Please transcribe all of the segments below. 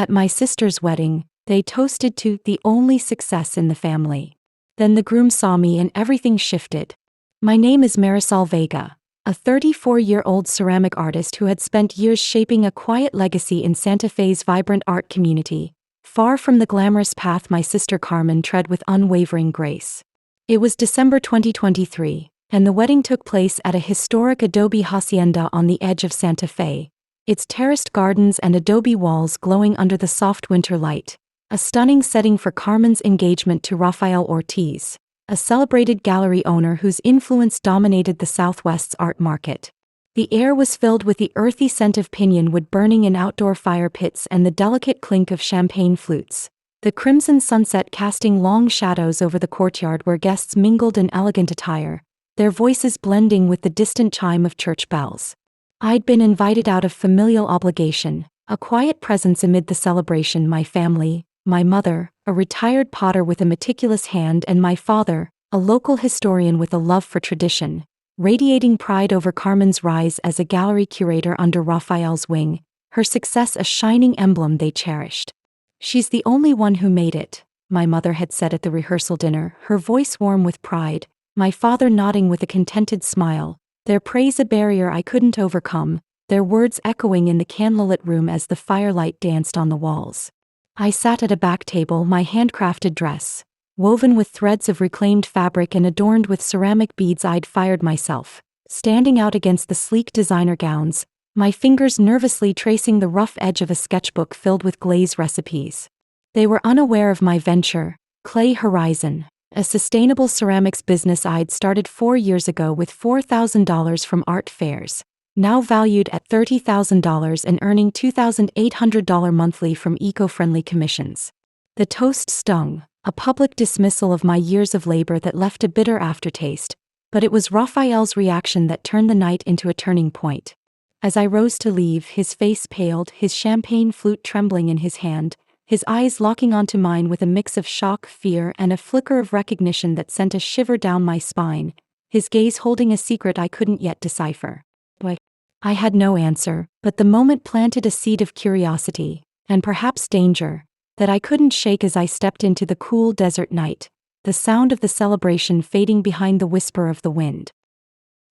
At my sister's wedding, they toasted to the only success in the family. Then the groom saw me and everything shifted. My name is Marisol Vega, a 34-year-old ceramic artist who had spent years shaping a quiet legacy in Santa Fe's vibrant art community, far from the glamorous path my sister Carmen tread with unwavering grace. It was December 2023, and the wedding took place at a historic adobe hacienda on the edge of Santa Fe, its terraced gardens and adobe walls glowing under the soft winter light, a stunning setting for Carmen's engagement to Rafael Ortiz, a celebrated gallery owner whose influence dominated the Southwest's art market. The air was filled with the earthy scent of pinyon wood burning in outdoor fire pits and the delicate clink of champagne flutes, the crimson sunset casting long shadows over the courtyard where guests mingled in elegant attire, their voices blending with the distant chime of church bells. I'd been invited out of familial obligation, a quiet presence amid the celebration. My family, my mother, a retired potter with a meticulous hand, and my father, a local historian with a love for tradition, radiating pride over Carmen's rise as a gallery curator under Raphael's wing, her success a shining emblem they cherished. "She's the only one who made it," my mother had said at the rehearsal dinner, her voice warm with pride, my father nodding with a contented smile, their praise a barrier I couldn't overcome, their words echoing in the candlelit room as the firelight danced on the walls. I sat at a back table, my handcrafted dress, woven with threads of reclaimed fabric and adorned with ceramic beads I'd fired myself, standing out against the sleek designer gowns, my fingers nervously tracing the rough edge of a sketchbook filled with glaze recipes. They were unaware of my venture, Clay Horizon, a sustainable ceramics business I'd started 4 years ago with $4,000 from art fairs, now valued at $30,000 and earning $2,800 monthly from eco-friendly commissions. The toast stung, a public dismissal of my years of labor that left a bitter aftertaste, but it was Raphael's reaction that turned the night into a turning point. As I rose to leave, his face paled, his champagne flute trembling in his hand, his eyes locking onto mine with a mix of shock, fear, and a flicker of recognition that sent a shiver down my spine, his gaze holding a secret I couldn't yet decipher. I had no answer, but the moment planted a seed of curiosity, and perhaps danger, that I couldn't shake as I stepped into the cool desert night, the sound of the celebration fading behind the whisper of the wind.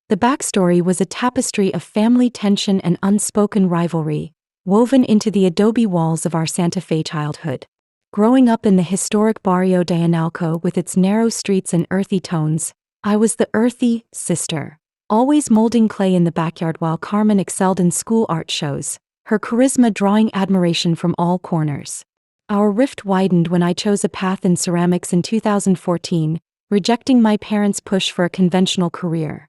The backstory was a tapestry of family tension and unspoken rivalry, woven into the adobe walls of our Santa Fe childhood. Growing up in the historic Barrio de Analco with its narrow streets and earthy tones, I was the earthy sister, always molding clay in the backyard while Carmen excelled in school art shows, her charisma drawing admiration from all corners. Our rift widened when I chose a path in ceramics in 2014, rejecting my parents' push for a conventional career.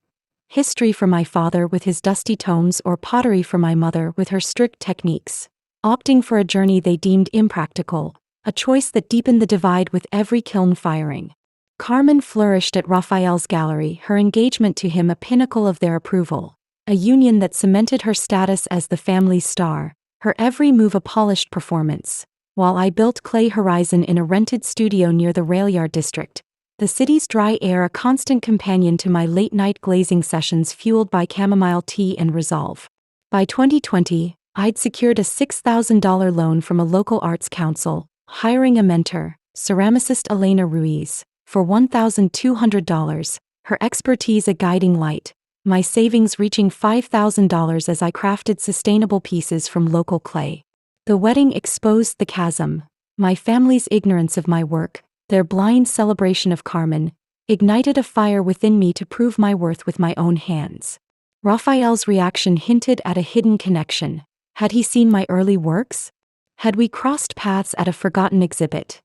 History for my father with his dusty tomes, or pottery for my mother with her strict techniques, opting for a journey they deemed impractical, a choice that deepened the divide with every kiln firing. Carmen flourished at Raphael's gallery, her engagement to him a pinnacle of their approval, a union that cemented her status as the family's star, her every move a polished performance, while I built Clay Horizon in a rented studio near the Railyard district, the city's dry air a constant companion to my late-night glazing sessions fueled by chamomile tea and resolve. By 2020, I'd secured a $6,000 loan from a local arts council, hiring a mentor, ceramicist Elena Ruiz, for $1,200, her expertise a guiding light, my savings reaching $5,000 as I crafted sustainable pieces from local clay. The wedding exposed the chasm, my family's ignorance of my work, their blind celebration of Carmen, ignited a fire within me to prove my worth with my own hands. Raphael's reaction hinted at a hidden connection. Had he seen my early works? Had we crossed paths at a forgotten exhibit?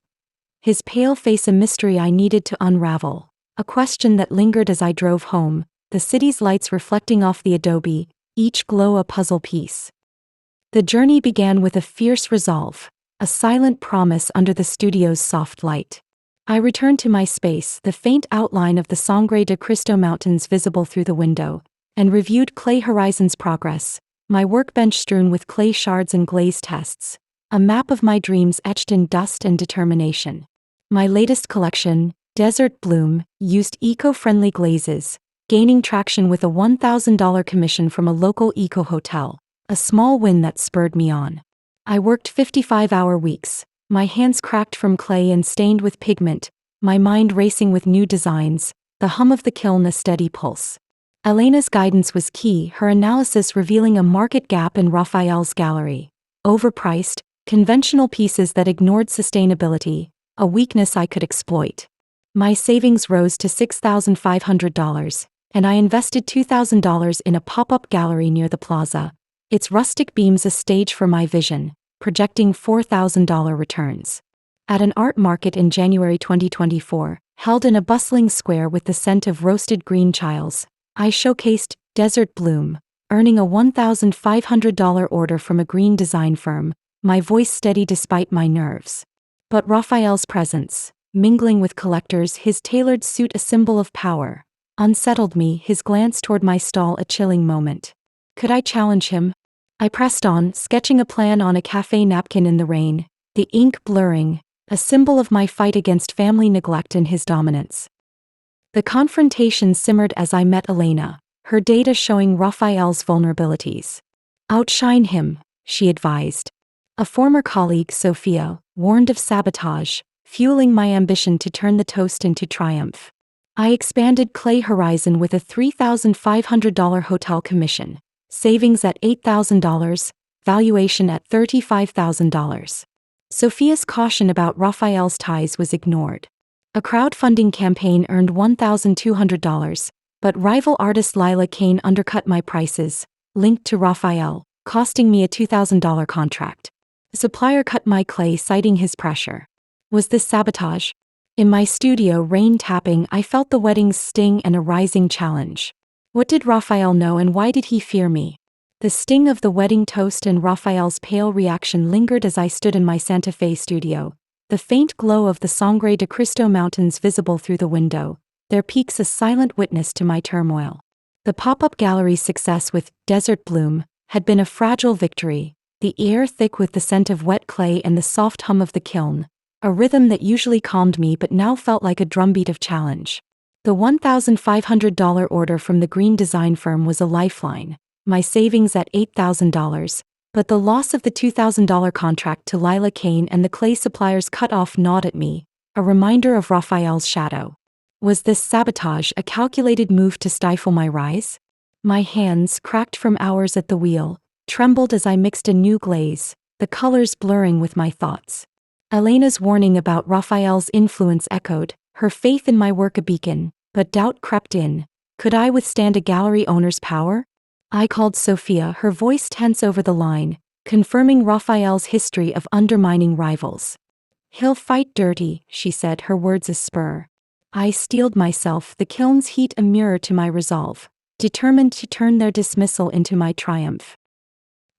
His pale face a mystery I needed to unravel, a question that lingered as I drove home, the city's lights reflecting off the adobe, each glow a puzzle piece. The journey began with a fierce resolve, a silent promise under the studio's soft light. I returned to my space, the faint outline of the Sangre de Cristo Mountains visible through the window, and reviewed Clay Horizon's progress, my workbench strewn with clay shards and glaze tests, a map of my dreams etched in dust and determination. My latest collection, Desert Bloom, used eco-friendly glazes, gaining traction with a $1,000 commission from a local eco-hotel, a small win that spurred me on. I worked 55-hour weeks, my hands cracked from clay and stained with pigment, my mind racing with new designs, the hum of the kiln a steady pulse. Elena's guidance was key, her analysis revealing a market gap in Raphael's gallery. Overpriced, conventional pieces that ignored sustainability, a weakness I could exploit. My savings rose to $6,500, and I invested $2,000 in a pop-up gallery near the plaza, its rustic beams a stage for my vision, projecting $4,000 returns. At an art market in January 2024, held in a bustling square with the scent of roasted green chiles, I showcased Desert Bloom, earning a $1,500 order from a green design firm, my voice steady despite my nerves. But Raphael's presence, mingling with collectors, his tailored suit a symbol of power, unsettled me, his glance toward my stall a chilling moment. Could I challenge him? I pressed on, sketching a plan on a cafe napkin in the rain, the ink blurring, a symbol of my fight against family neglect and his dominance. The confrontation simmered as I met Elena, her data showing Raphael's vulnerabilities. Outshine him, she advised. A former colleague, Sophia, warned of sabotage, fueling my ambition to turn the toast into triumph. I expanded Clay Horizon with a $3,500 hotel commission, savings at $8,000, valuation at $35,000. Sophia's caution about Raphael's ties was ignored. A crowdfunding campaign earned $1,200, but rival artist Lila Kane undercut my prices, linked to Raphael, costing me a $2,000 contract. A supplier cut my clay, citing his pressure. Was this sabotage? In my studio, rain tapping, I felt the wedding's sting and a rising challenge. What did Raphael know and why did he fear me? The sting of the wedding toast and Raphael's pale reaction lingered as I stood in my Santa Fe studio, the faint glow of the Sangre de Cristo Mountains visible through the window, their peaks a silent witness to my turmoil. The pop-up gallery's success with Desert Bloom had been a fragile victory, the air thick with the scent of wet clay and the soft hum of the kiln, a rhythm that usually calmed me but now felt like a drumbeat of challenge. The $1,500 order from the green design firm was a lifeline, my savings at $8,000, but the loss of the $2,000 contract to Lila Kane and the clay suppliers cut off gnawed at me, a reminder of Raphael's shadow. Was this sabotage a calculated move to stifle my rise? My hands, cracked from hours at the wheel, trembled as I mixed a new glaze, the colors blurring with my thoughts. Elena's warning about Raphael's influence echoed, her faith in my work a beacon, but doubt crept in. Could I withstand a gallery owner's power? I called Sophia, her voice tense over the line, confirming Raphael's history of undermining rivals. He'll fight dirty, she said, her words a spur. I steeled myself, the kiln's heat a mirror to my resolve, determined to turn their dismissal into my triumph.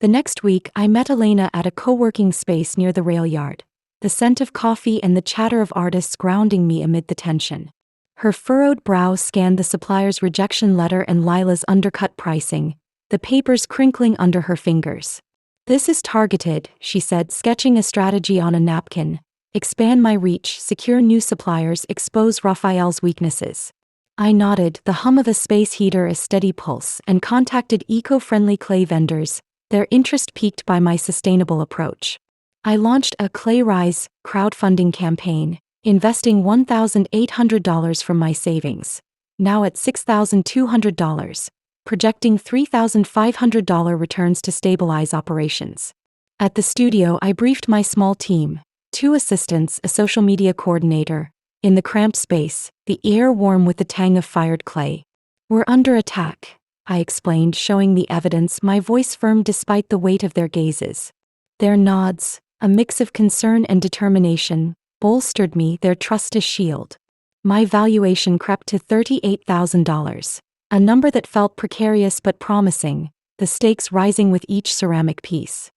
The next week, I met Elena at a co-working space near the rail yard, the scent of coffee and the chatter of artists grounding me amid the tension. Her furrowed brow scanned the supplier's rejection letter and Lila's undercut pricing, the papers crinkling under her fingers. This is targeted, she said, sketching a strategy on a napkin. Expand my reach, secure new suppliers, expose Raphael's weaknesses. I nodded, the hum of a space heater a steady pulse, and contacted eco-friendly clay vendors, their interest piqued by my sustainable approach. I launched a Clay Rise crowdfunding campaign, investing $1,800 from my savings, now at $6,200, projecting $3,500 returns to stabilize operations. At the studio, I briefed my small team, 2 assistants, a social media coordinator. In the cramped space, the air warm with the tang of fired clay. We're under attack, I explained, showing the evidence, my voice firm despite the weight of their gazes. Their nods, a mix of concern and determination, bolstered me, their trust a shield. My valuation crept to $38,000, a number that felt precarious but promising, the stakes rising with each ceramic piece.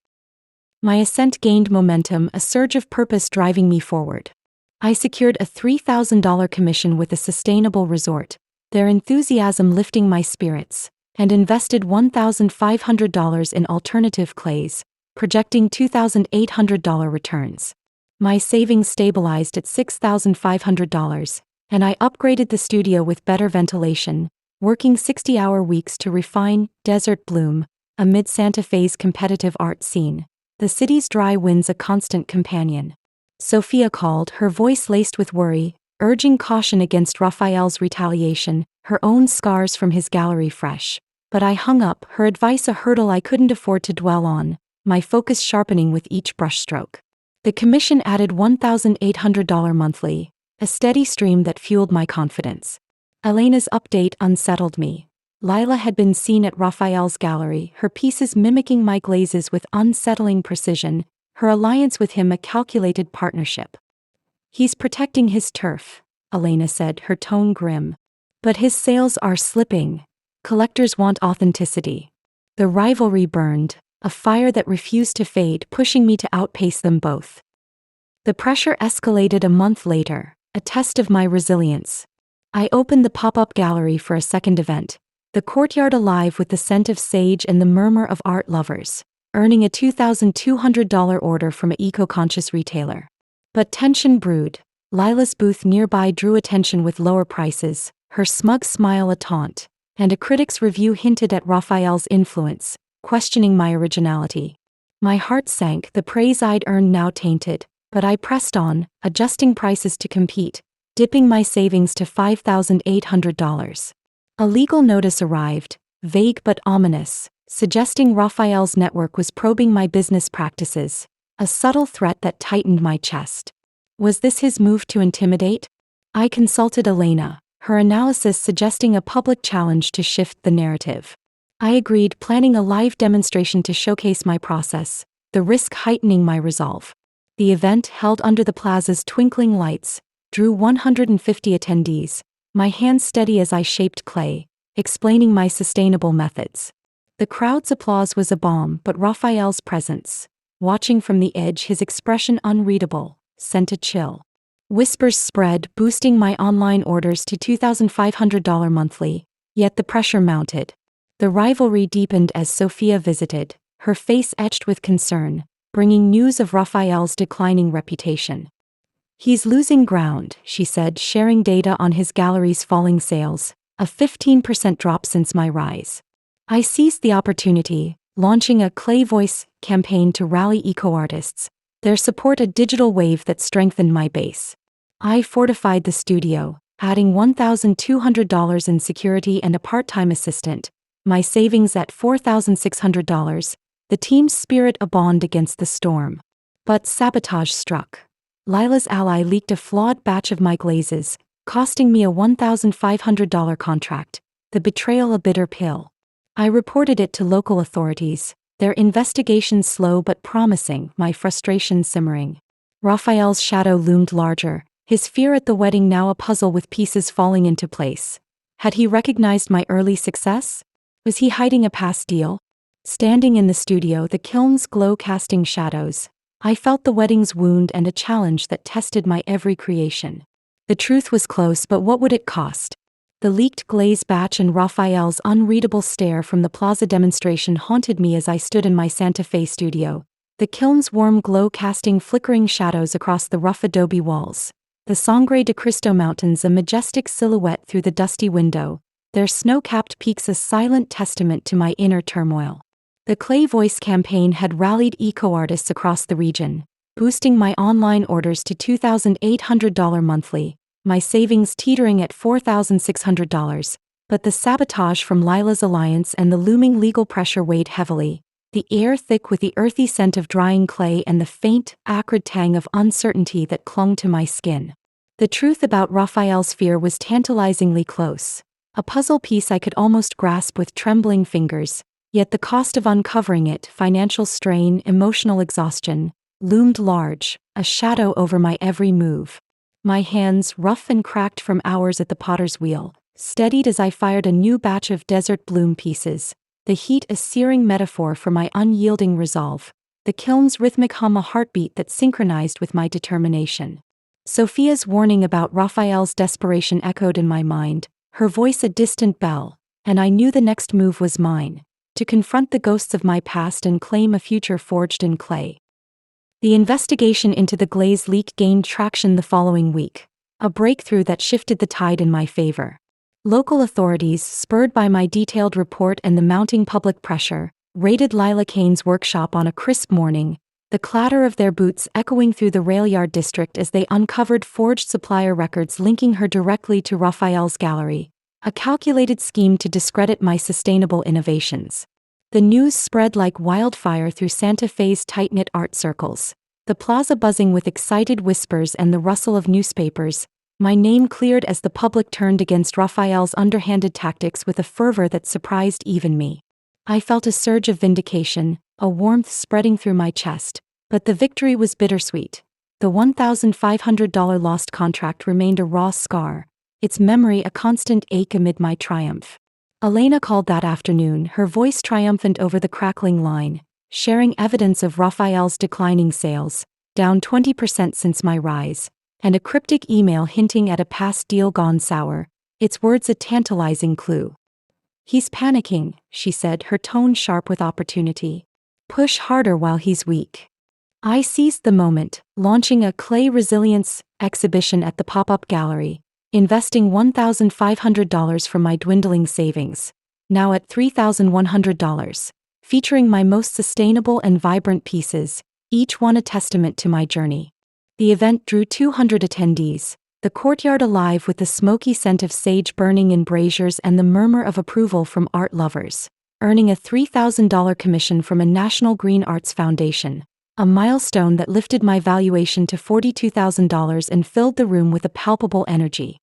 My ascent gained momentum, a surge of purpose driving me forward. I secured a $3,000 commission with a sustainable resort, their enthusiasm lifting my spirits, and invested $1,500 in alternative clays, projecting $2,800 returns. My savings stabilized at $6,500, and I upgraded the studio with better ventilation, working 60-hour weeks to refine Desert Bloom amid Santa Fe's competitive art scene. the city's dry winds a constant companion. Sophia called, her voice laced with worry, urging caution against Raphael's retaliation, her own scars from his gallery fresh. But I hung up, her advice a hurdle I couldn't afford to dwell on, my focus sharpening with each brushstroke. The commission added $1,800 monthly, a steady stream that fueled my confidence. Elena's update unsettled me. Lila had been seen at Raphael's gallery, her pieces mimicking my glazes with unsettling precision, her alliance with him a calculated partnership. "He's protecting his turf," Elena said, her tone grim. "But his sales are slipping. Collectors want authenticity." The rivalry burned, a fire that refused to fade, pushing me to outpace them both. The pressure escalated a month later, a test of my resilience. I opened the pop-up gallery for a second event, the courtyard alive with the scent of sage and the murmur of art lovers, earning a $2,200 order from an eco-conscious retailer. But tension brewed. Lila's booth nearby drew attention with lower prices, her smug smile a taunt, and a critic's review hinted at Raphael's influence, questioning my originality. My heart sank, the praise I'd earned now tainted, but I pressed on, adjusting prices to compete, dipping my savings to $5,800. A legal notice arrived, vague but ominous, suggesting Raphael's network was probing my business practices, a subtle threat that tightened my chest. Was this his move to intimidate? I consulted Elena, her analysis suggesting a public challenge to shift the narrative. I agreed, planning a live demonstration to showcase my process, the risk heightening my resolve. The event, held under the plaza's twinkling lights, drew 150 attendees, my hands steady as I shaped clay, explaining my sustainable methods. The crowd's applause was a balm, but Raphael's presence, watching from the edge, his expression unreadable, sent a chill. Whispers spread, boosting my online orders to $2,500 monthly, yet the pressure mounted. The rivalry deepened as Sophia visited, her face etched with concern, bringing news of Raphael's declining reputation. "He's losing ground," she said, sharing data on his gallery's falling sales, a 15% drop since my rise. I seized the opportunity, launching a Clay Voice campaign to rally eco-artists, their support a digital wave that strengthened my base. I fortified the studio, adding $1,200 in security and a part-time assistant, my savings at $4,600, the team's spirit a bond against the storm. But sabotage struck. Lila's ally leaked a flawed batch of my glazes, costing me a $1,500 contract, the betrayal a bitter pill. I reported it to local authorities, their investigation slow but promising, my frustration simmering. Raphael's shadow loomed larger, his fear at the wedding now a puzzle with pieces falling into place. Had he recognized my early success? Was he hiding a past deal? Standing in the studio, the kiln's glow casting shadows, I felt the wedding's wound and a challenge that tested my every creation. The truth was close, but what would it cost? The leaked glaze batch and Raphael's unreadable stare from the plaza demonstration haunted me as I stood in my Santa Fe studio, the kiln's warm glow casting flickering shadows across the rough adobe walls, the Sangre de Cristo Mountains a majestic silhouette through the dusty window, their snow-capped peaks a silent testament to my inner turmoil. The Clay Voice campaign had rallied eco-artists across the region, boosting my online orders to $2,800 monthly, my savings teetering at $4,600, but the sabotage from Lila's alliance and the looming legal pressure weighed heavily, the air thick with the earthy scent of drying clay and the faint, acrid tang of uncertainty that clung to my skin. The truth about Raphael's fear was tantalizingly close, a puzzle piece I could almost grasp with trembling fingers, yet the cost of uncovering it, financial strain, emotional exhaustion, loomed large, a shadow over my every move. My hands, rough and cracked from hours at the potter's wheel, steadied as I fired a new batch of desert bloom pieces, the heat a searing metaphor for my unyielding resolve, the kiln's rhythmic hum a heartbeat that synchronized with my determination. Sophia's warning about Raphael's desperation echoed in my mind, her voice a distant bell, and I knew the next move was mine, to confront the ghosts of my past and claim a future forged in clay. The investigation into the glaze leak gained traction the following week, a breakthrough that shifted the tide in my favor. Local authorities, spurred by my detailed report and the mounting public pressure, raided Lila Kane's workshop on a crisp morning, the clatter of their boots echoing through the railyard district as they uncovered forged supplier records linking her directly to Raphael's gallery, a calculated scheme to discredit my sustainable innovations. The news spread like wildfire through Santa Fe's tight-knit art circles, the plaza buzzing with excited whispers and the rustle of newspapers. My name cleared as the public turned against Raphael's underhanded tactics with a fervor that surprised even me. I felt a surge of vindication, a warmth spreading through my chest, but the victory was bittersweet. The $1,500 lost contract remained a raw scar, its memory a constant ache amid my triumph. Elena called that afternoon, her voice triumphant over the crackling line, sharing evidence of Raphael's declining sales, down 20% since my rise, and a cryptic email hinting at a past deal gone sour, its words a tantalizing clue. "He's panicking," she said, her tone sharp with opportunity. "Push harder while he's weak." I seized the moment, launching a clay resilience exhibition at the pop-up gallery, investing $1,500 from my dwindling savings, now at $3,100, featuring my most sustainable and vibrant pieces, each one a testament to my journey. The event drew 200 attendees, the courtyard alive with the smoky scent of sage burning in braziers and the murmur of approval from art lovers, earning a $3,000 commission from a National Green Arts Foundation, a milestone that lifted my valuation to $42,000 and filled the room with a palpable energy.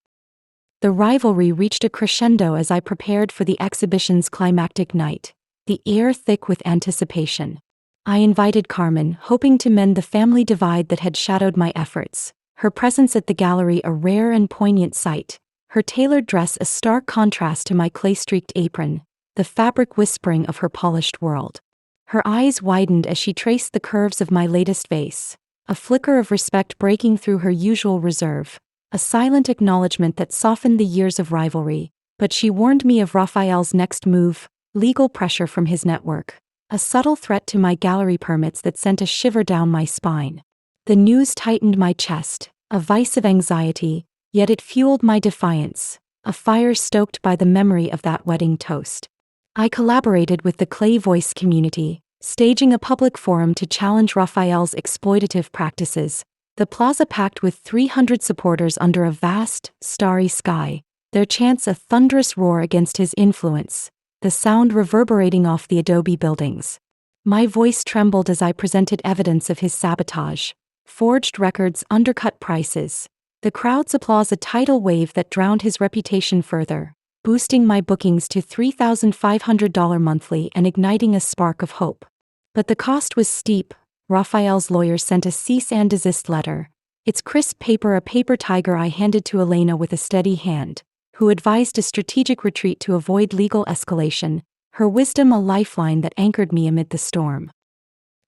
The rivalry reached a crescendo as I prepared for the exhibition's climactic night, the air thick with anticipation. I invited Carmen, hoping to mend the family divide that had shadowed my efforts, her presence at the gallery a rare and poignant sight, her tailored dress a stark contrast to my clay-streaked apron, the fabric whispering of her polished world. Her eyes widened as she traced the curves of my latest vase, a flicker of respect breaking through her usual reserve, a silent acknowledgement that softened the years of rivalry, but she warned me of Raphael's next move, legal pressure from his network, a subtle threat to my gallery permits that sent a shiver down my spine. The news tightened my chest, a vice of anxiety, yet it fueled my defiance, a fire stoked by the memory of that wedding toast. I collaborated with the Clay Voice community, staging a public forum to challenge Raphael's exploitative practices, the plaza packed with 300 supporters under a vast, starry sky, their chants a thunderous roar against his influence, the sound reverberating off the adobe buildings. My voice trembled as I presented evidence of his sabotage, forged records, undercut prices. The crowd's applause a tidal wave that drowned his reputation further, boosting my bookings to $3,500 monthly and igniting a spark of hope. But the cost was steep. Raphael's lawyer sent a cease and desist letter, its crisp paper a paper tiger I handed to Elena with a steady hand, who advised a strategic retreat to avoid legal escalation, her wisdom a lifeline that anchored me amid the storm.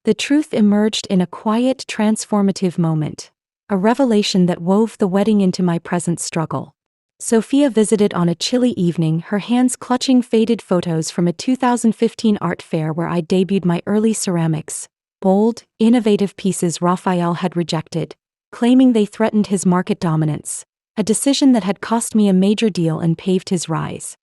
The truth emerged in a quiet, transformative moment, a revelation that wove the wedding into my present struggle. Sophia visited on a chilly evening, her hands clutching faded photos from a 2015 art fair where I debuted my early ceramics, bold, innovative pieces Raphael had rejected, claiming they threatened his market dominance, a decision that had cost me a major deal and paved his rise.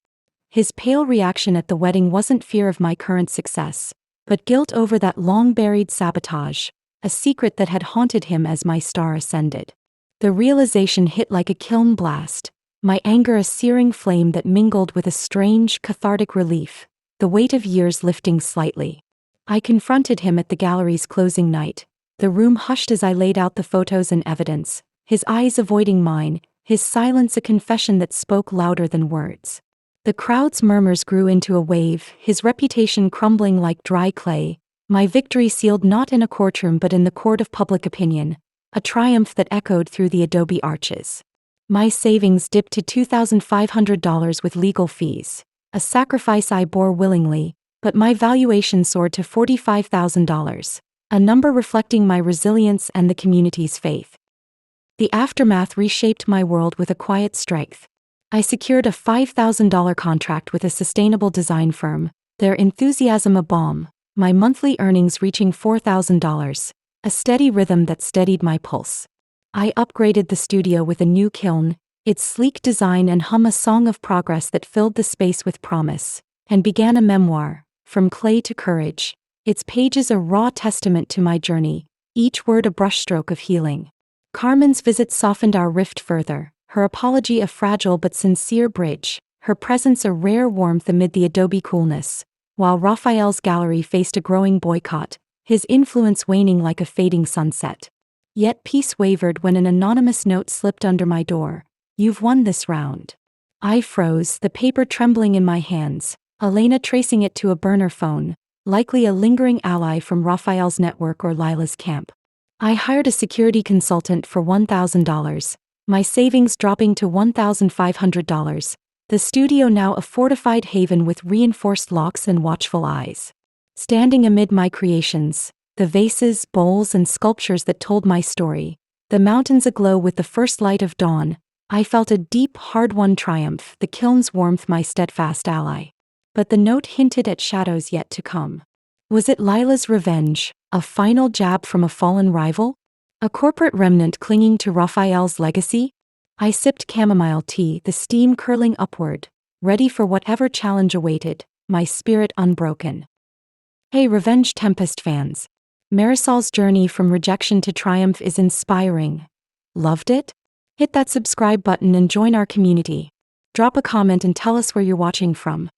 His pale reaction at the wedding wasn't fear of my current success, but guilt over that long-buried sabotage, a secret that had haunted him as my star ascended. The realization hit like a kiln blast, my anger a searing flame that mingled with a strange, cathartic relief, the weight of years lifting slightly. I confronted him at the gallery's closing night, the room hushed as I laid out the photos and evidence, his eyes avoiding mine, his silence a confession that spoke louder than words. The crowd's murmurs grew into a wave, his reputation crumbling like dry clay, my victory sealed not in a courtroom but in the court of public opinion, a triumph that echoed through the adobe arches. My savings dipped to $2,500 with legal fees, a sacrifice I bore willingly, but my valuation soared to $45,000, a number reflecting my resilience and the community's faith. The aftermath reshaped my world with a quiet strength. I secured a $5,000 contract with a sustainable design firm, their enthusiasm a balm, my monthly earnings reaching $4,000, a steady rhythm that steadied my pulse. I upgraded the studio with a new kiln, its sleek design and hum a song of progress that filled the space with promise, and began a memoir, From Clay to Courage, its pages a raw testament to my journey, each word a brushstroke of healing. Carmen's visit softened our rift further, her apology a fragile but sincere bridge, her presence a rare warmth amid the adobe coolness. While Raphael's gallery faced a growing boycott, his influence waning like a fading sunset. Yet peace wavered when an anonymous note slipped under my door. "You've won this round." I froze, the paper trembling in my hands, Elena tracing it to a burner phone, likely a lingering ally from Raphael's network or Lila's camp. I hired a security consultant for $1,000, my savings dropping to $1,500, the studio now a fortified haven with reinforced locks and watchful eyes. Standing amid my creations, the vases, bowls, and sculptures that told my story, the mountains aglow with the first light of dawn, I felt a deep, hard-won triumph, the kiln's warmth my steadfast ally. But the note hinted at shadows yet to come. Was it Lila's revenge, a final jab from a fallen rival? A corporate remnant clinging to Raphael's legacy? I sipped chamomile tea, the steam curling upward, ready for whatever challenge awaited, my spirit unbroken. Hey Revenge Tempest fans! Marisol's journey from rejection to triumph is inspiring. Loved it? Hit that subscribe button and join our community. Drop a comment and tell us where you're watching from.